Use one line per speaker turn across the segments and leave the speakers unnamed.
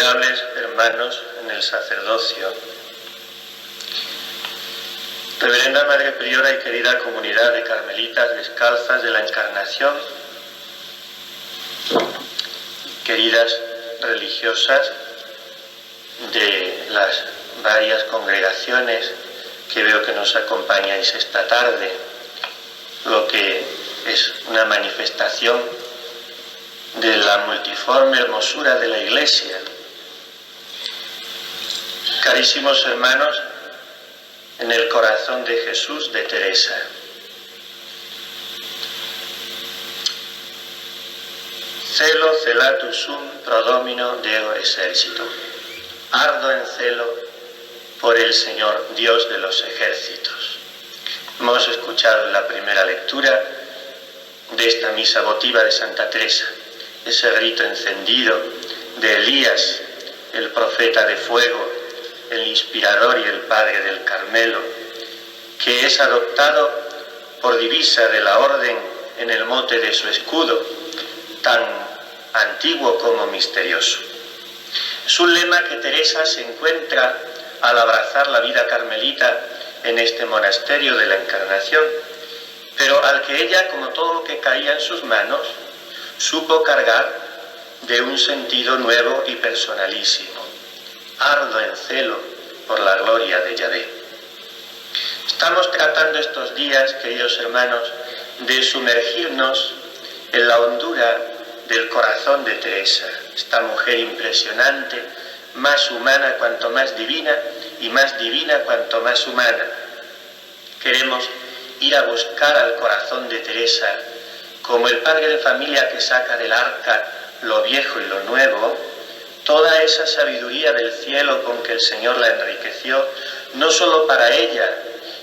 Venerables hermanos en el sacerdocio, Reverenda Madre Priora y querida comunidad de Carmelitas Descalzas de la Encarnación, queridas religiosas de las varias congregaciones que veo que nos acompañáis esta tarde, lo que es una manifestación de la multiforme hermosura de la Iglesia. Carísimos hermanos, en el corazón de Jesús de Teresa. Celo celatus sum pro Domino Deo exercitum. Ardo en celo por el Señor Dios de los ejércitos. Hemos escuchado la primera lectura de esta misa votiva de Santa Teresa, ese grito encendido de Elías, el profeta de fuego, el inspirador y el padre del Carmelo, que es adoptado por divisa de la orden en el mote de su escudo, tan antiguo como misterioso. Es un lema que Teresa se encuentra al abrazar la vida carmelita en este monasterio de la Encarnación, pero al que ella, como todo lo que caía en sus manos, supo cargar de un sentido nuevo y personalísimo. Ardo en celo por la gloria de Yahvé. Estamos tratando estos días, queridos hermanos, de sumergirnos en la hondura del corazón de Teresa, esta mujer impresionante, más humana cuanto más divina y más divina cuanto más humana. Queremos ir a buscar al corazón de Teresa, como el padre de familia que saca del arca lo viejo y lo nuevo, toda esa sabiduría del cielo con que el Señor la enriqueció, no solo para ella,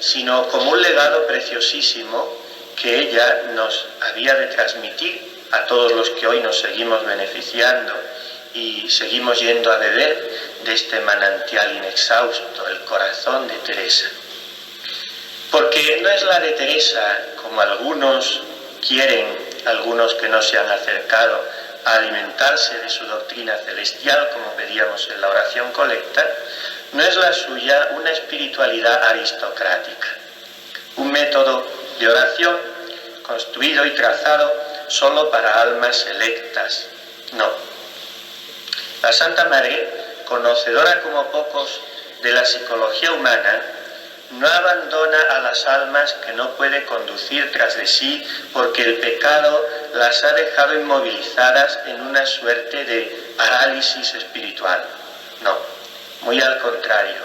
sino como un legado preciosísimo que ella nos había de transmitir a todos los que hoy nos seguimos beneficiando y seguimos yendo a beber de este manantial inexhausto, el corazón de Teresa. Porque no es la de Teresa, como algunos quieren, algunos que no se han acercado a alimentarse de su doctrina celestial, como pedíamos en la oración colecta, no es la suya una espiritualidad aristocrática, un método de oración construido y trazado solo para almas selectas. No. La Santa Madre, conocedora como pocos de la psicología humana, no abandona a las almas que no puede conducir tras de sí porque el pecado las ha dejado inmovilizadas en una suerte de parálisis espiritual. No, muy al contrario.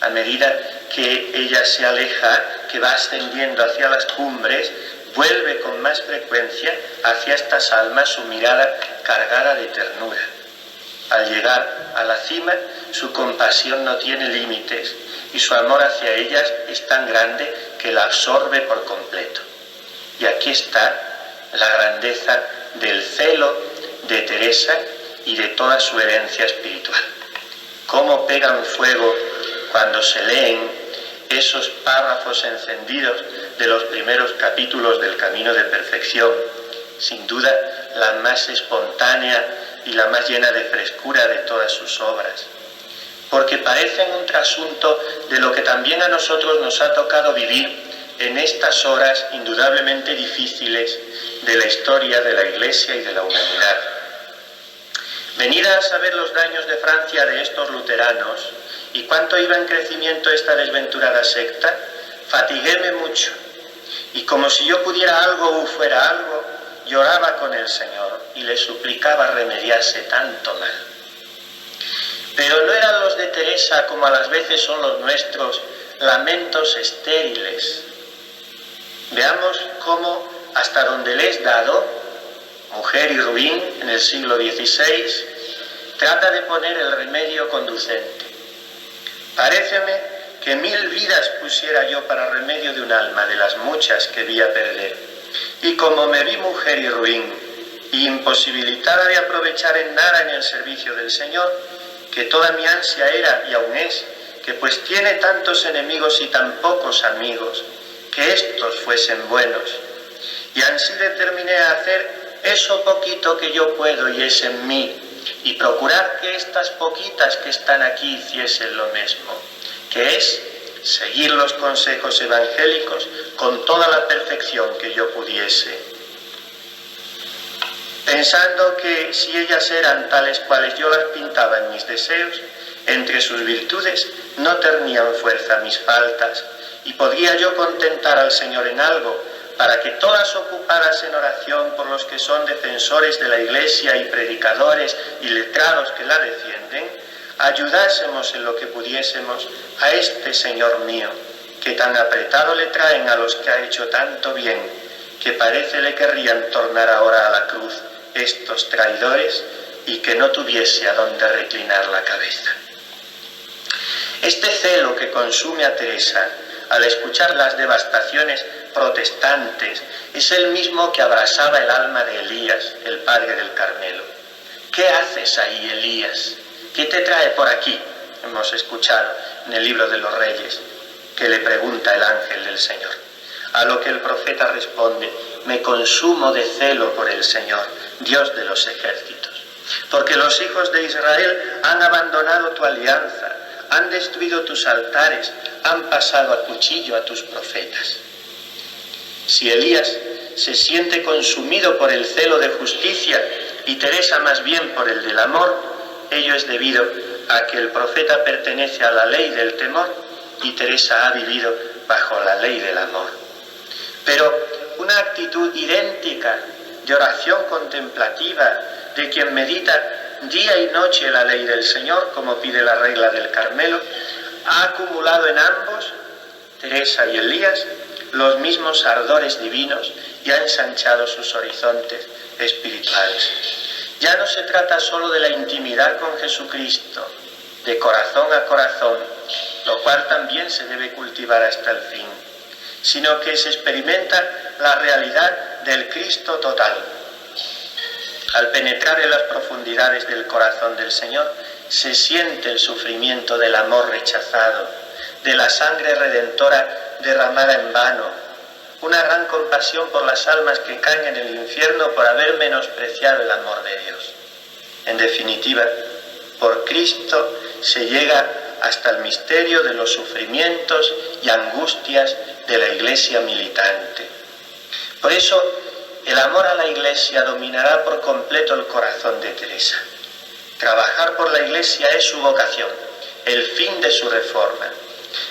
A medida que ella se aleja, que va ascendiendo hacia las cumbres, vuelve con más frecuencia hacia estas almas su mirada cargada de ternura. Al llegar a la cima, su compasión no tiene límites y su amor hacia ellas es tan grande que la absorbe por completo. Y aquí está la grandeza del celo de Teresa y de toda su herencia espiritual. Cómo pegan fuego cuando se leen esos párrafos encendidos de los primeros capítulos del Camino de Perfección, sin duda la más espontánea y la más llena de frescura de todas sus obras, porque parecen un trasunto de lo que también a nosotros nos ha tocado vivir en estas horas indudablemente difíciles de la historia de la Iglesia y de la humanidad. Venida a saber los daños de Francia de estos luteranos y cuánto iba en crecimiento esta desventurada secta, fatiguéme mucho, y como si yo pudiera algo o fuera algo, lloraba con el Señor y le suplicaba remediase tanto mal. Pero no eran los de Teresa, como a las veces son los nuestros, lamentos estériles. Veamos cómo, hasta donde le es dado, mujer y ruin en el siglo XVI, trata de poner el remedio conducente. Paréceme que 1000 vidas pusiera yo para remedio de un alma de las muchas que vi a perder. Y como me vi mujer y ruin, y imposibilitada de aprovechar en nada en el servicio del Señor, que toda mi ansia era y aún es, que pues tiene tantos enemigos y tan pocos amigos, que estos fuesen buenos. Y así determiné a hacer eso poquito que yo puedo y es en mí, y procurar que estas poquitas que están aquí hiciesen lo mismo, que es seguir los consejos evangélicos con toda la perfección que yo pudiese, pensando que si ellas eran tales cuales yo las pintaba en mis deseos, entre sus virtudes no tenían fuerza mis faltas, y podría yo contentar al Señor en algo, para que todas ocupadas en oración por los que son defensores de la Iglesia y predicadores y letrados que la defienden, ayudásemos en lo que pudiésemos a este Señor mío, que tan apretado le traen a los que ha hecho tanto bien, que parece le querrían tornar ahora a la cruz estos traidores, y que no tuviese a dónde reclinar la cabeza. Este celo que consume a Teresa al escuchar las devastaciones protestantes es el mismo que abrasaba el alma de Elías, el padre del Carmelo. ¿Qué haces ahí, Elías? ¿Qué te trae por aquí? Hemos escuchado en el libro de los Reyes que le pregunta el ángel del Señor. A lo que el profeta responde: me consumo de celo por el Señor, Dios de los ejércitos, porque los hijos de Israel han abandonado tu alianza, han destruido tus altares, han pasado a cuchillo a tus profetas. Si Elías se siente consumido por el celo de justicia y Teresa más bien por el del amor, ello es debido a que el profeta pertenece a la ley del temor y Teresa ha vivido bajo la ley del amor. Pero una actitud idéntica de oración contemplativa de quien medita día y noche la ley del Señor, como pide la regla del Carmelo, ha acumulado en ambos, Teresa y Elías, los mismos ardores divinos y ha ensanchado sus horizontes espirituales. Ya no se trata solo de la intimidad con Jesucristo, de corazón a corazón, lo cual también se debe cultivar hasta el fin, sino que se experimenta la realidad del Cristo total. Al penetrar en las profundidades del corazón del Señor, se siente el sufrimiento del amor rechazado, de la sangre redentora derramada en vano, una gran compasión por las almas que caen en el infierno por haber menospreciado el amor de Dios. En definitiva, por Cristo se llega hasta el misterio de los sufrimientos y angustias de la Iglesia militante. Por eso, el amor a la Iglesia dominará por completo el corazón de Teresa. Trabajar por la Iglesia es su vocación, el fin de su reforma.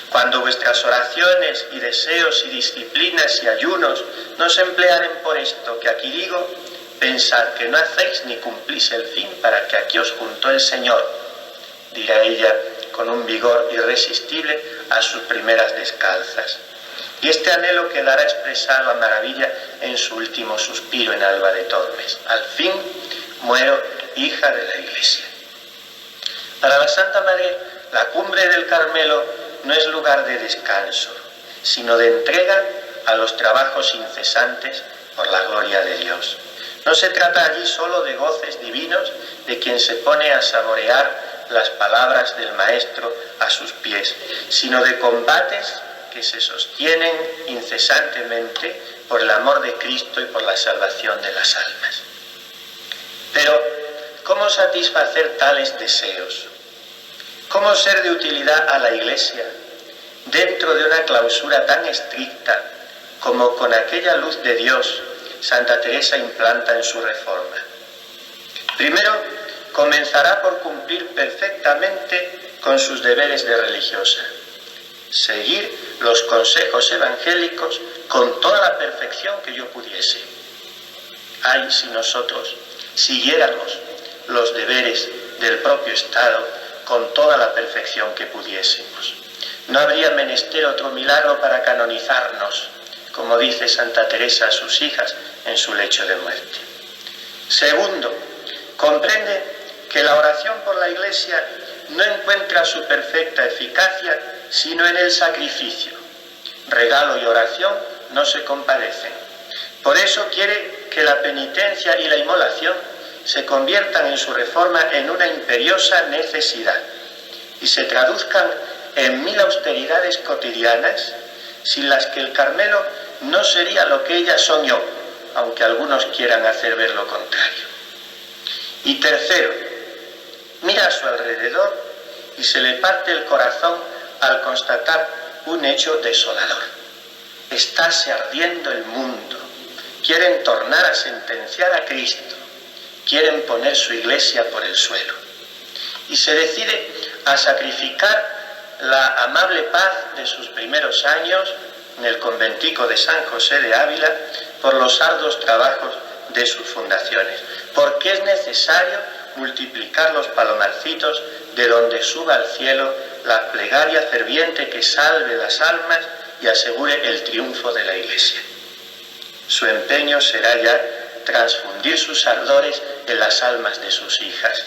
Cuando vuestras oraciones y deseos y disciplinas y ayunos no se emplearen por esto que aquí digo, pensad que no hacéis ni cumplís el fin para que aquí os juntó el Señor, dirá ella con un vigor irresistible a sus primeras descalzas. Y este anhelo quedará expresado a maravilla en su último suspiro en Alba de Tormes: al fin muero hija de la Iglesia. Para la Santa Madre, la cumbre del Carmelo no es lugar de descanso, sino de entrega a los trabajos incesantes por la gloria de Dios. No se trata allí solo de goces divinos de quien se pone a saborear las palabras del Maestro a sus pies, sino de combates que se sostienen incesantemente por el amor de Cristo y por la salvación de las almas. Pero, ¿cómo satisfacer tales deseos? ¿Cómo ser de utilidad a la Iglesia dentro de una clausura tan estricta como con aquella luz de Dios Santa Teresa implanta en su reforma? Primero, comenzará por cumplir perfectamente con sus deberes de religiosa. Seguir los consejos evangélicos con toda la perfección que yo pudiese. Ay, si nosotros siguiéramos los deberes del propio Estado con toda la perfección que pudiésemos. No habría menester otro milagro para canonizarnos, como dice Santa Teresa a sus hijas en su lecho de muerte. Segundo, comprende que la oración por la Iglesia no encuentra su perfecta eficacia sino en el sacrificio. Regalo y oración no se compadecen. Por eso quiere que la penitencia y la inmolación se conviertan en su reforma en una imperiosa necesidad y se traduzcan en 1000 austeridades cotidianas, sin las que el Carmelo no sería lo que ella soñó, aunque algunos quieran hacer ver lo contrario. Y tercero, Mira a su alrededor y se le parte el corazón al constatar un hecho desolador. Estáse ardiendo el mundo. Quieren tornar a sentenciar a Cristo. Quieren poner su iglesia por el suelo. Y se decide a sacrificar la amable paz de sus primeros años en el conventico de San José de Ávila por los arduos trabajos de sus fundaciones, porque es necesario multiplicar los palomarcitos de donde suba al cielo la plegaria ferviente que salve las almas y asegure el triunfo de la Iglesia. Su empeño será ya transfundir sus ardores en las almas de sus hijas.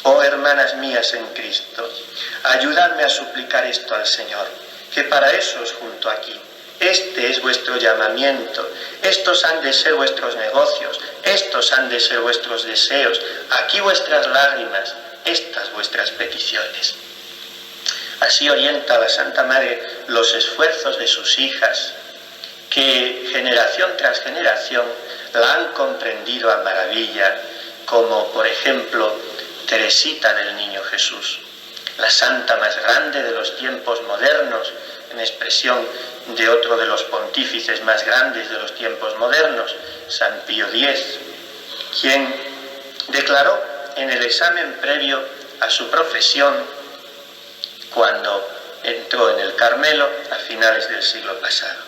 Oh hermanas mías en Cristo, ayudadme a suplicar esto al Señor, que para eso os junto aquí. Este es vuestro llamamiento, estos han de ser vuestros negocios, estos han de ser vuestros deseos, aquí vuestras lágrimas, estas vuestras peticiones. Así orienta la Santa Madre los esfuerzos de sus hijas, que generación tras generación la han comprendido a maravilla, como por ejemplo Teresita del Niño Jesús, la santa más grande de los tiempos modernos, en expresión de otro de los pontífices más grandes de los tiempos modernos, San Pío X, quien declaró en el examen previo a su profesión, cuando entró en el Carmelo a finales del siglo pasado: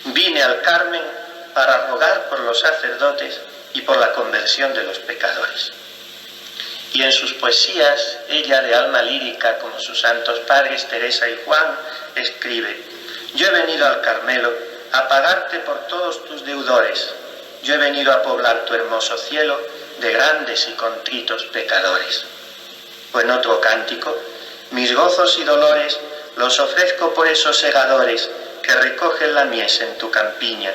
vine al Carmen para rogar por los sacerdotes y por la conversión de los pecadores. Y en sus poesías, ella, de alma lírica como sus santos padres Teresa y Juan, escribe: yo he venido al Carmelo a pagarte por todos tus deudores, yo he venido a poblar tu hermoso cielo de grandes y contritos pecadores. O en otro cántico: mis gozos y dolores los ofrezco por esos segadores que recogen la mies en tu campiña,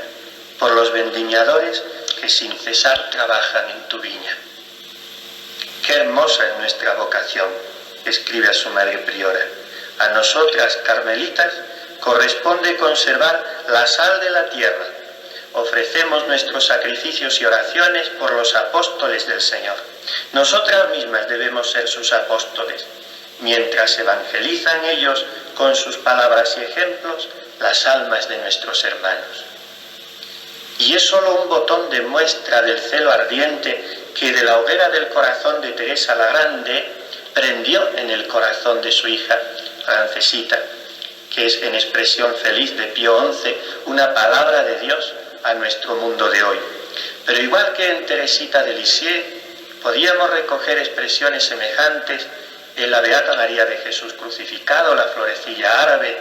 por los vendimiadores que sin cesar trabajan en tu viña. Qué hermosa es nuestra vocación, escribe a su madre priora. A nosotras, carmelitas, corresponde conservar la sal de la tierra. Ofrecemos nuestros sacrificios y oraciones por los apóstoles del Señor. Nosotras mismas debemos ser sus apóstoles, mientras evangelizan ellos con sus palabras y ejemplos las almas de nuestros hermanos. Y es solo un botón de muestra del celo ardiente que de la hoguera del corazón de Teresa la Grande prendió en el corazón de su hija Francesita, que es en expresión feliz de Pío XI una palabra de Dios a nuestro mundo de hoy. Pero igual que en Teresita de Lisieux, podíamos recoger expresiones semejantes en la Beata María de Jesús Crucificado, la florecilla árabe,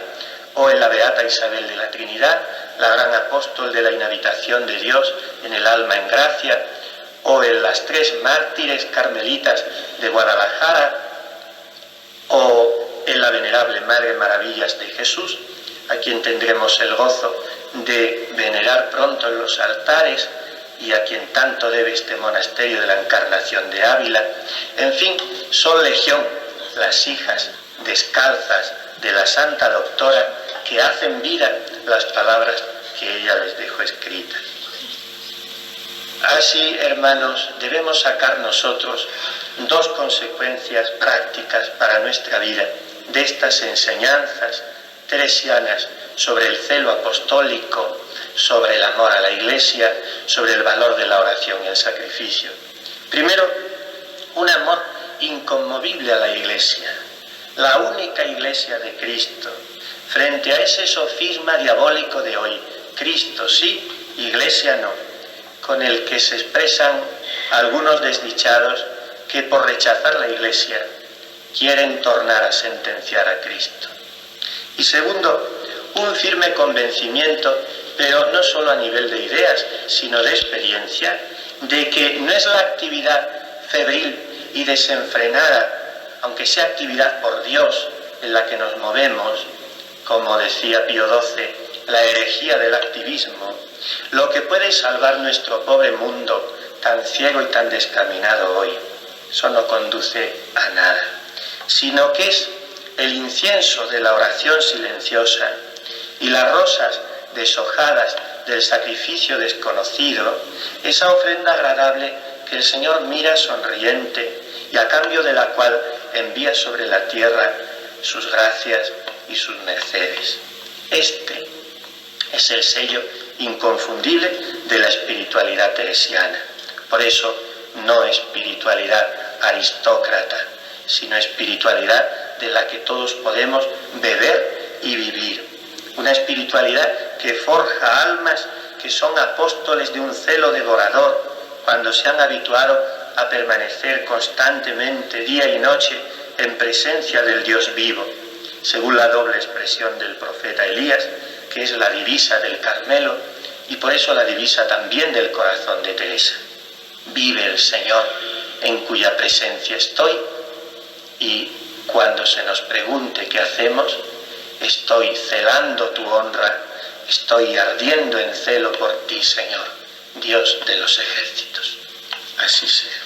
o en la Beata Isabel de la Trinidad, la gran apóstol de la inhabitación de Dios en el alma en gracia, o en las tres mártires carmelitas de Guadalajara, o en la venerable Madre Maravillas de Jesús, a quien tendremos el gozo de venerar pronto en los altares y a quien tanto debe este monasterio de la Encarnación de Ávila. En fin, son legión las hijas descalzas de la Santa Doctora que hacen vida las palabras que ella les dejó escritas. Así, hermanos, debemos sacar nosotros dos consecuencias prácticas para nuestra vida de estas enseñanzas teresianas sobre el celo apostólico, sobre el amor a la Iglesia, sobre el valor de la oración y el sacrificio. Primero, un amor inconmovible a la Iglesia, la única Iglesia de Cristo, frente a ese sofisma diabólico de hoy: Cristo sí, Iglesia no, con el que se expresan algunos desdichados que por rechazar la Iglesia quieren tornar a sentenciar a Cristo. Y segundo, un firme convencimiento, pero no solo a nivel de ideas, sino de experiencia, de que no es la actividad febril y desenfrenada, aunque sea actividad por Dios, en la que nos movemos, como decía Pío XII, la herejía del activismo, lo que puede salvar nuestro pobre mundo tan ciego y tan descaminado hoy. Eso no conduce a nada, sino que es el incienso de la oración silenciosa y las rosas deshojadas del sacrificio desconocido, esa ofrenda agradable que el Señor mira sonriente y a cambio de la cual envía sobre la tierra sus gracias y sus mercedes. Este es el sello inconfundible de la espiritualidad teresiana. Por eso no espiritualidad aristócrata, sino espiritualidad de la que todos podemos beber y vivir. Una espiritualidad que forja almas que son apóstoles de un celo devorador cuando se han habituado a permanecer constantemente día y noche en presencia del Dios vivo, según la doble expresión del profeta Elías, que es la divisa del Carmelo y por eso la divisa también del corazón de Teresa. Vive el Señor en cuya presencia estoy, y cuando se nos pregunte qué hacemos, estoy celando tu honra, estoy ardiendo en celo por ti, Señor, Dios de los ejércitos. Así sea.